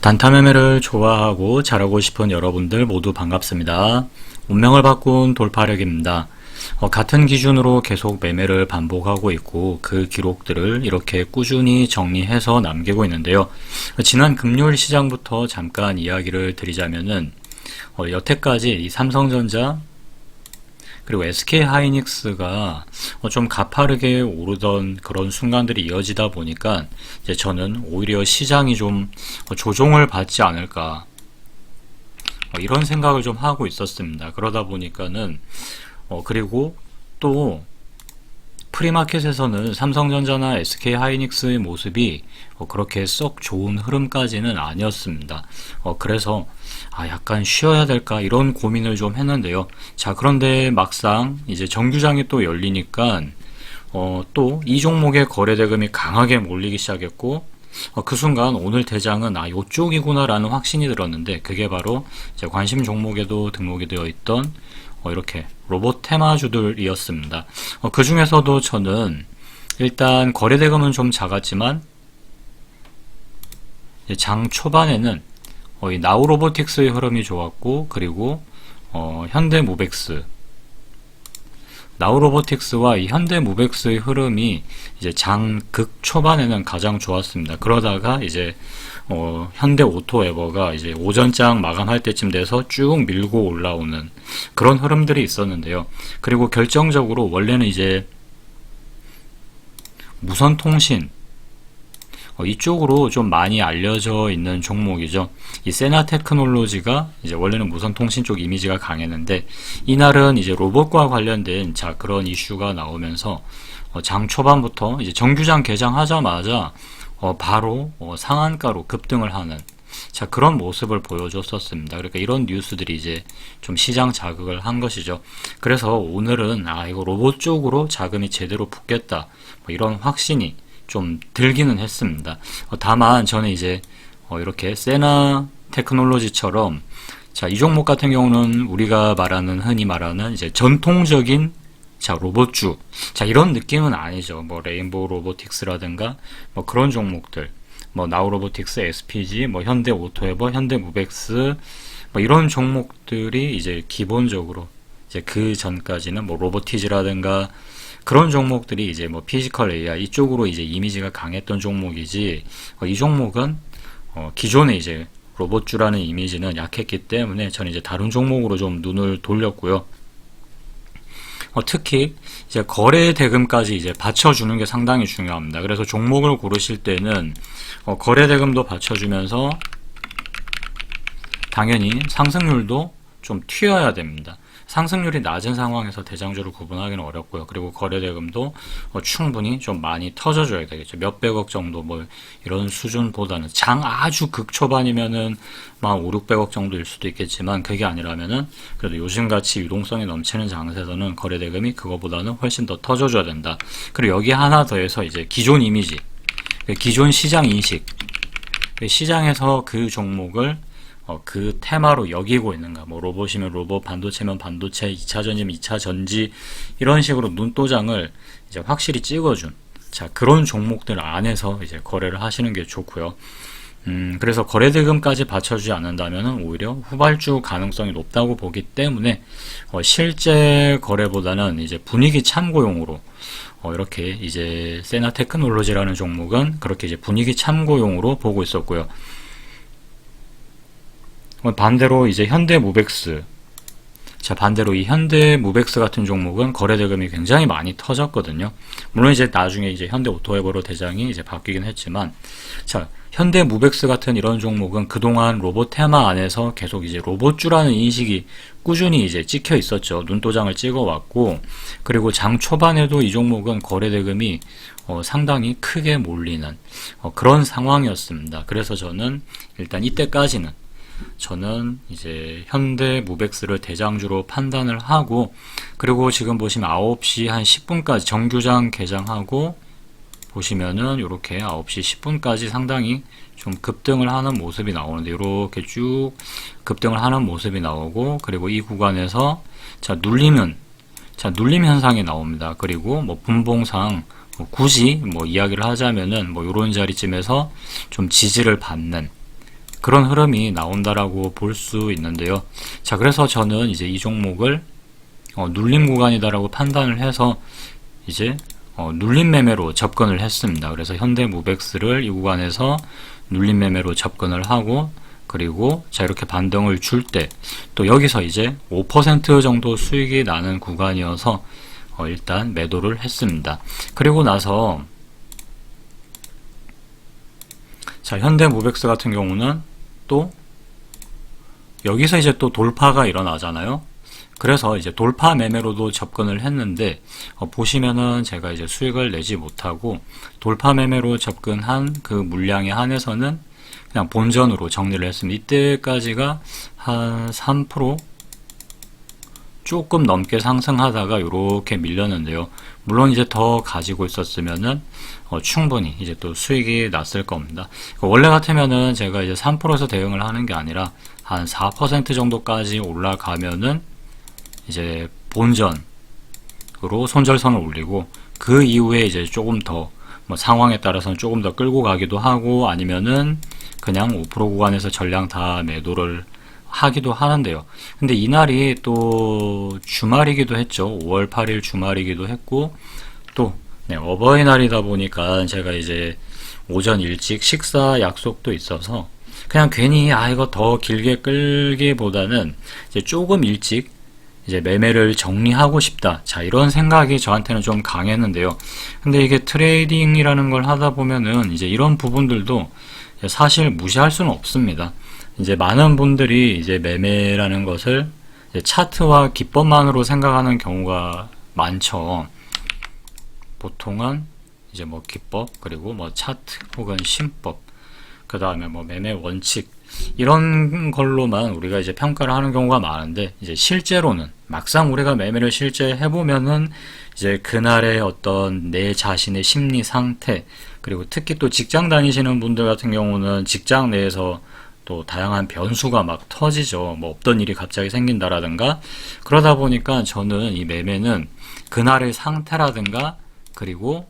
단타 매매를 좋아하고 잘하고 싶은 여러분들 모두 반갑습니다. 운명을 바꾼 돌파력입니다. 같은 기준으로 계속 매매를 반복하고 있고 그 기록들을 이렇게 꾸준히 정리해서 남기고 있는데요. 지난 금요일 시장부터 잠깐 이야기를 드리자면은 여태까지 이 삼성전자 그리고 SK하이닉스가 좀 가파르게 오르던 그런 순간들이 이어지다 보니까 이제 저는 오히려 시장이 좀 조정을 받지 않을까 이런 생각을 좀 하고 있었습니다. 그러다 보니까는 그리고 또 프리마켓에서는 삼성전자나 SK하이닉스의 모습이 그렇게 썩 좋은 흐름까지는 아니었습니다. 그래서 약간 쉬어야 될까 이런 고민을 좀 했는데요. 자, 그런데 막상 이제 정규장이 또 열리니까 또 이 종목의 거래 대금이 강하게 몰리기 시작했고 그 순간 오늘 대장은 요쪽이구나 라는 확신이 들었는데 그게 바로 이제 관심 종목에도 등록이 되어 있던 이렇게 로봇 테마주들이었습니다. 그 중에서도 저는 일단 거래 대금은 좀 작았지만 장 초반에는 이 나우로보틱스의 흐름이 좋았고 그리고 현대모백스 나우로보틱스와 이 현대모백스의 흐름이 이제 장 극 초반에는 가장 좋았습니다. 그러다가 이제 현대오토에버가 이제 오전장 마감할 때쯤 돼서 쭉 밀고 올라오는 그런 흐름들이 있었는데요. 그리고 결정적으로 원래는 이제 무선통신 이쪽으로 좀 많이 알려져 있는 종목이죠. 이 세나테크놀로지가 이제 원래는 무선통신 쪽 이미지가 강했는데 이날은 이제 로봇과 관련된 그런 이슈가 나오면서 장 초반부터 이제 정규장 개장하자마자 바로 상한가로 급등을 하는 그런 모습을 보여줬었습니다. 그러니까 이런 뉴스들이 이제 좀 시장 자극을 한 것이죠. 그래서 오늘은 이거 로봇 쪽으로 자금이 제대로 붙겠다 이런 확신이 좀 들기는 했습니다. 다만 저는 이제 이렇게 세나 테크놀로지처럼 이 종목 같은 경우는 우리가 흔히 말하는 이제 전통적인 로봇주 이런 느낌은 아니죠. 레인보우 로보틱스라든가 그런 종목들 나우로보틱스, SPG, 현대오토에버, 현대모백스 이런 종목들이 이제 기본적으로 이제 그 전까지는 로보티즈라든가 그런 종목들이 이제 피지컬 AI 이쪽으로 이제 이미지가 강했던 종목이지 이 종목은 기존에 이제 로봇주라는 이미지는 약했기 때문에 저는 이제 다른 종목으로 좀 눈을 돌렸고요. 특히 이제 거래 대금까지 이제 받쳐주는 게 상당히 중요합니다. 그래서 종목을 고르실 때는 거래 대금도 받쳐주면서 당연히 상승률도 좀 튀어야 됩니다. 상승률이 낮은 상황에서 대장주를 구분하기는 어렵고요. 그리고 거래대금도 충분히 좀 많이 터져줘야 되겠죠. 몇백억 정도 이런 수준보다는 장 아주 극초반이면은 5, 600억 정도일 수도 있겠지만 그게 아니라면은 그래도 요즘같이 유동성이 넘치는 장세에서는 거래대금이 그거보다는 훨씬 더 터져줘야 된다. 그리고 여기 하나 더해서 이제 기존 이미지, 기존 시장 인식, 시장에서 그 종목을 그 테마로 여기고 있는가 로봇이면 로봇, 반도체면 반도체, 2차전지면 2차전지 이런 식으로 눈도장을 이제 확실히 찍어준 그런 종목들 안에서 이제 거래를 하시는 게 좋고요. 그래서 거래대금까지 받쳐주지 않는다면 오히려 후발주 가능성이 높다고 보기 때문에 실제 거래보다는 이제 분위기 참고용으로 이렇게 이제 세나테크놀로지라는 종목은 그렇게 이제 분위기 참고용으로 보고 있었고요. 반대로 이제 현대모백스 반대로 이 현대모백스 같은 종목은 거래대금이 굉장히 많이 터졌거든요. 물론 이제 나중에 이제 현대오토에버로 대장이 이제 바뀌긴 했지만 현대모백스 같은 이런 종목은 그동안 로봇 테마 안에서 계속 이제 로봇주라는 인식이 꾸준히 이제 찍혀 있었죠. 눈도장을 찍어 왔고 그리고 장 초반에도 이 종목은 거래대금이 상당히 크게 몰리는 그런 상황이었습니다. 그래서 저는 일단 이때까지는 저는 이제 현대모백스를 대장주로 판단을 하고 그리고 지금 보시면 9시 한 10분까지 정규장 개장하고 보시면은 이렇게 9시 10분까지 상당히 좀 급등을 하는 모습이 나오는데 이렇게 쭉 급등을 하는 모습이 나오고 그리고 이 구간에서 눌림 현상이 나옵니다. 그리고 분봉상 굳이 이야기를 하자면은 이런 자리쯤에서 좀 지지를 받는 그런 흐름이 나온다라고 볼 수 있는데요. 자, 그래서 저는 이제 이 종목을 눌림 구간이다라고 판단을 해서 이제 눌림 매매로 접근을 했습니다. 그래서 현대무백스를 이 구간에서 눌림 매매로 접근을 하고, 그리고 자 이렇게 반등을 줄 때 또 여기서 이제 5% 정도 수익이 나는 구간이어서 일단 매도를 했습니다. 그리고 나서 자 현대무백스 같은 경우는 또 여기서 이제 또 돌파가 일어나잖아요. 그래서 이제 돌파 매매로도 접근을 했는데 보시면은 제가 이제 수익을 내지 못하고 돌파 매매로 접근한 그 물량에 한해서는 그냥 본전으로 정리를 했습니다. 이때까지가 한 3% 조금 넘게 상승하다가 이렇게 밀렸는데요. 물론 이제 더 가지고 있었으면은 충분히 이제 또 수익이 났을 겁니다. 원래 같으면은 제가 이제 3%에서 대응을 하는 게 아니라 한 4% 정도까지 올라가면은 이제 본전으로 손절선을 올리고 그 이후에 이제 조금 더 뭐 상황에 따라서는 조금 더 끌고 가기도 하고 아니면은 그냥 5% 구간에서 전량 다 매도를 하기도 하는데요. 근데 이날이 또 주말이기도 했죠. 5월 8일 주말이기도 했고 또 어버이날이다 보니까 제가 이제 오전 일찍 식사 약속도 있어서 그냥 괜히 이거 더 길게 끌기보다는 이제 조금 일찍 이제 매매를 정리하고 싶다. 자, 이런 생각이 저한테는 좀 강했는데요. 근데 이게 트레이딩이라는 걸 하다 보면은 이제 이런 부분들도 사실 무시할 수는 없습니다. 이제 많은 분들이 이제 매매라는 것을 이제 차트와 기법만으로 생각하는 경우가 많죠. 보통은 이제 뭐 기법, 그리고 뭐 차트 혹은 심법, 그 다음에 뭐 매매 원칙, 이런 걸로만 우리가 이제 평가를 하는 경우가 많은데, 이제 실제로는 막상 우리가 매매를 실제 해보면은 이제 그날의 어떤 내 자신의 심리 상태, 그리고 특히 또 직장 다니시는 분들 같은 경우는 직장 내에서 또 다양한 변수가 막 터지죠. 뭐 없던 일이 갑자기 생긴다라든가. 그러다 보니까 저는 이 매매는 그날의 상태라든가, 그리고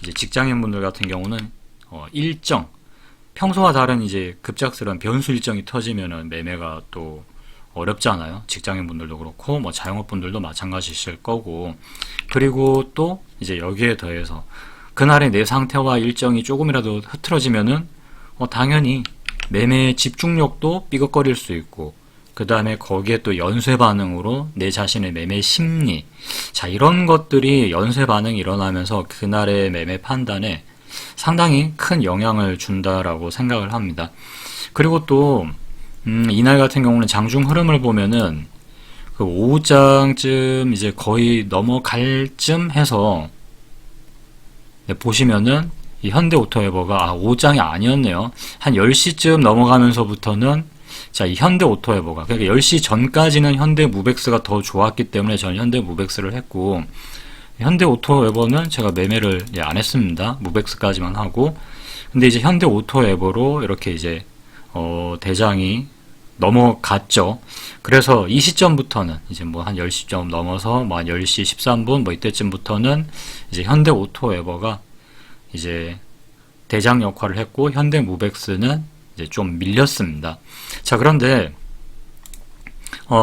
이제 직장인 분들 같은 경우는 일정, 평소와 다른 이제 급작스러운 변수 일정이 터지면은 매매가 또 어렵잖아요. 직장인 분들도 그렇고 뭐 자영업 분들도 마찬가지실 거고. 그리고 또 이제 여기에 더해서 그날의 내 상태와 일정이 조금이라도 흐트러지면은 당연히 매매의 집중력도 삐걱거릴 수 있고, 그 다음에 거기에 또 연쇄 반응으로 내 자신의 매매 심리, 자 이런 것들이 연쇄 반응이 일어나면서 그날의 매매 판단에 상당히 큰 영향을 준다라고 생각을 합니다. 그리고 또 이날 같은 경우는 장중 흐름을 보면은 그 오후장쯤 이제 거의 넘어갈 쯤 해서 보시면은 이 현대오토웨버가 오후장이 아니었네요. 한 10시쯤 넘어가면서부터는 자, 이 현대오토웨버가 그러니까 10시 전까지는 현대무백스가 더 좋았기 때문에 저는 현대무백스를 했고, 현대오토웨버는 제가 매매를 안 했습니다. 무백스까지만 하고. 근데 이제 현대오토웨버로 이렇게 이제 대장이 넘어갔죠. 그래서 이 시점부터는 이제 뭐 한 10시점 넘어서 뭐 한 10시 13분 뭐 이때쯤부터는 이제 현대오토웨버가 이제 대장 역할을 했고, 현대무백스는 이제 좀 밀렸습니다. 자, 그런데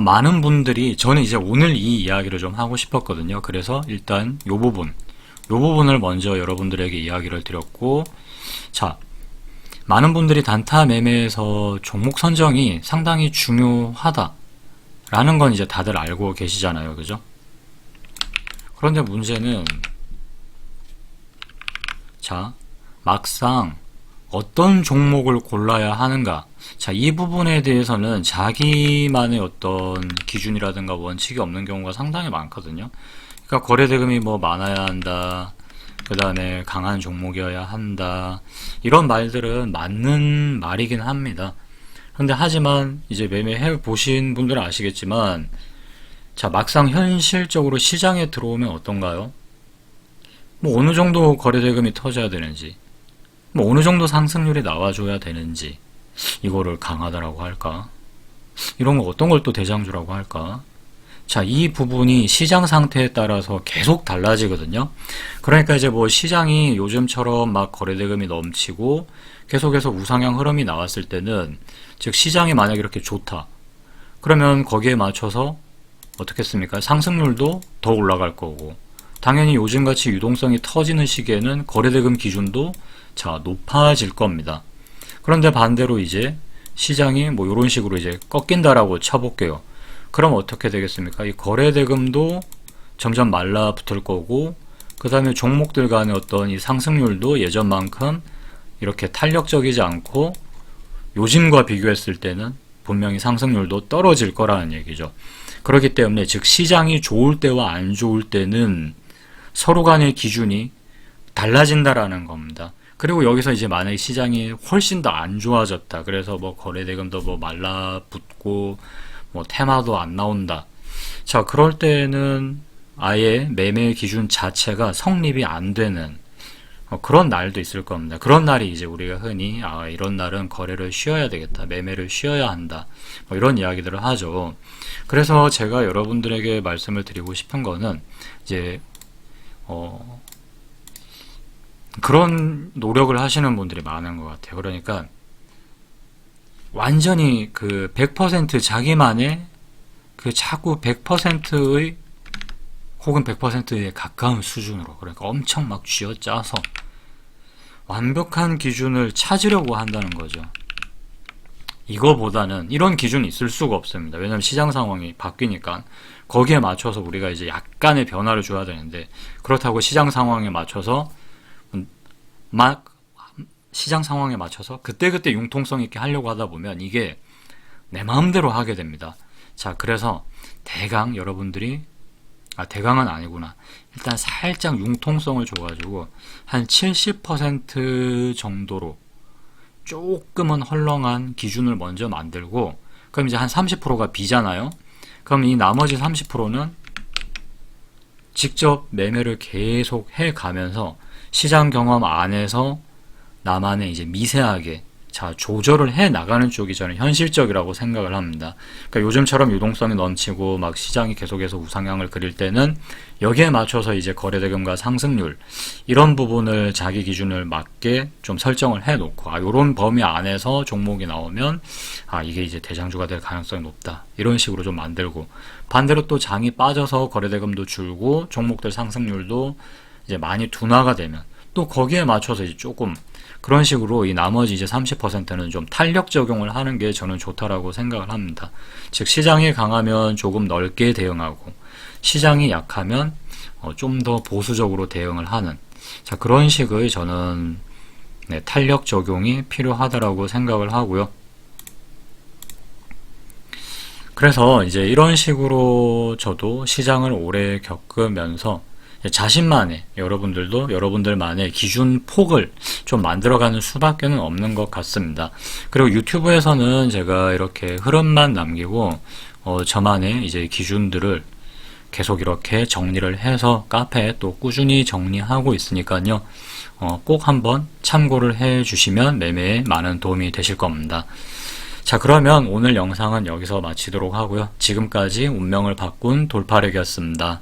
많은 분들이, 저는 이제 오늘 이 이야기를 좀 하고 싶었거든요. 그래서 일단 요 부분을 먼저 여러분들에게 이야기를 드렸고, 자, 많은 분들이 단타 매매에서 종목 선정이 상당히 중요하다라는 건 이제 다들 알고 계시잖아요. 그죠? 그런데 문제는, 자, 막상 어떤 종목을 골라야 하는가. 자, 이 부분에 대해서는 자기만의 어떤 기준이라든가 원칙이 없는 경우가 상당히 많거든요. 그러니까 거래대금이 뭐 많아야 한다, 그 다음에 강한 종목이어야 한다, 이런 말들은 맞는 말이긴 합니다. 근데 하지만 이제 매매해 보신 분들은 아시겠지만, 자, 막상 현실적으로 시장에 들어오면 어떤가요? 뭐 어느 정도 거래대금이 터져야 되는지, 뭐 어느 정도 상승률이 나와줘야 되는지, 이거를 강하다라고 할까? 이런 거 어떤 걸 또 대장주라고 할까? 자, 이 부분이 시장 상태에 따라서 계속 달라지거든요. 그러니까 이제 뭐 시장이 요즘처럼 막 거래대금이 넘치고, 계속해서 우상향 흐름이 나왔을 때는, 즉 시장이 만약에 이렇게 좋다, 그러면 거기에 맞춰서 어떻겠습니까? 상승률도 더 올라갈 거고, 당연히 요즘같이 유동성이 터지는 시기에는 거래대금 기준도 자 높아질 겁니다. 그런데 반대로 이제 시장이 뭐 이런 식으로 이제 꺾인다라고 쳐볼게요. 그럼 어떻게 되겠습니까? 이 거래대금도 점점 말라붙을 거고, 그 다음에 종목들 간의 어떤 이 상승률도 예전만큼 이렇게 탄력적이지 않고 요즘과 비교했을 때는 분명히 상승률도 떨어질 거라는 얘기죠. 그렇기 때문에 즉 시장이 좋을 때와 안 좋을 때는 서로 간의 기준이 달라진다라는 겁니다. 그리고 여기서 이제 만약에 시장이 훨씬 더 안 좋아졌다, 그래서 뭐 거래대금도 뭐 말라붙고 뭐 테마도 안 나온다, 자 그럴 때는 아예 매매 기준 자체가 성립이 안 되는 그런 날도 있을 겁니다. 그런 날이 이제 우리가 흔히 이런 날은 거래를 쉬어야 되겠다, 매매를 쉬어야 한다, 뭐 이런 이야기들을 하죠. 그래서 제가 여러분들에게 말씀을 드리고 싶은 거는 이제 그런 노력을 하시는 분들이 많은 것 같아요. 그러니까 완전히 그 100% 자기만의 그 자꾸 100%의 혹은 100%에 가까운 수준으로, 그러니까 엄청 막 쥐어짜서 완벽한 기준을 찾으려고 한다는 거죠. 이거보다는 이런 기준이 있을 수가 없습니다. 왜냐하면 시장 상황이 바뀌니까 거기에 맞춰서 우리가 이제 약간의 변화를 줘야 되는데, 그렇다고 시장 상황에 맞춰서 막 시장 상황에 맞춰서 그때그때 융통성 있게 하려고 하다 보면 이게 내 마음대로 하게 됩니다. 자, 그래서 대강 여러분들이 대강은 아니구나. 일단 살짝 융통성을 줘가지고 한 70% 정도로 조금은 헐렁한 기준을 먼저 만들고, 그럼 이제 한 30%가 비잖아요. 그럼 이 나머지 30%는 직접 매매를 계속 해 가면서 시장 경험 안에서 나만의 이제 미세하게 조절을 해 나가는 쪽이 저는 현실적이라고 생각을 합니다. 그러니까 요즘처럼 유동성이 넘치고 막 시장이 계속해서 우상향을 그릴 때는 여기에 맞춰서 이제 거래대금과 상승률 이런 부분을 자기 기준을 맞게 좀 설정을 해 놓고, 요런 범위 안에서 종목이 나오면 이게 이제 대장주가 될 가능성이 높다, 이런 식으로 좀 만들고, 반대로 또 장이 빠져서 거래대금도 줄고 종목들 상승률도 이제 많이 둔화가 되면 또 거기에 맞춰서 이제 조금 그런 식으로 이 나머지 이제 30%는 좀 탄력 적용을 하는 게 저는 좋다라고 생각을 합니다. 즉 시장이 강하면 조금 넓게 대응하고, 시장이 약하면 좀 더 보수적으로 대응을 하는, 그런 식의 저는 탄력 적용이 필요하다라고 생각을 하고요. 그래서 이제 이런 식으로 저도 시장을 오래 겪으면서 자신만의, 여러분들도 여러분들만의 기준 폭을 좀 만들어가는 수밖에는 없는 것 같습니다. 그리고 유튜브에서는 제가 이렇게 흐름만 남기고 저만의 이제 기준들을 계속 이렇게 정리를 해서 카페에 또 꾸준히 정리하고 있으니까요. 꼭 한번 참고를 해 주시면 매매에 많은 도움이 되실 겁니다. 자, 그러면 오늘 영상은 여기서 마치도록 하고요. 지금까지 운명을 바꾼 돌파력이었습니다.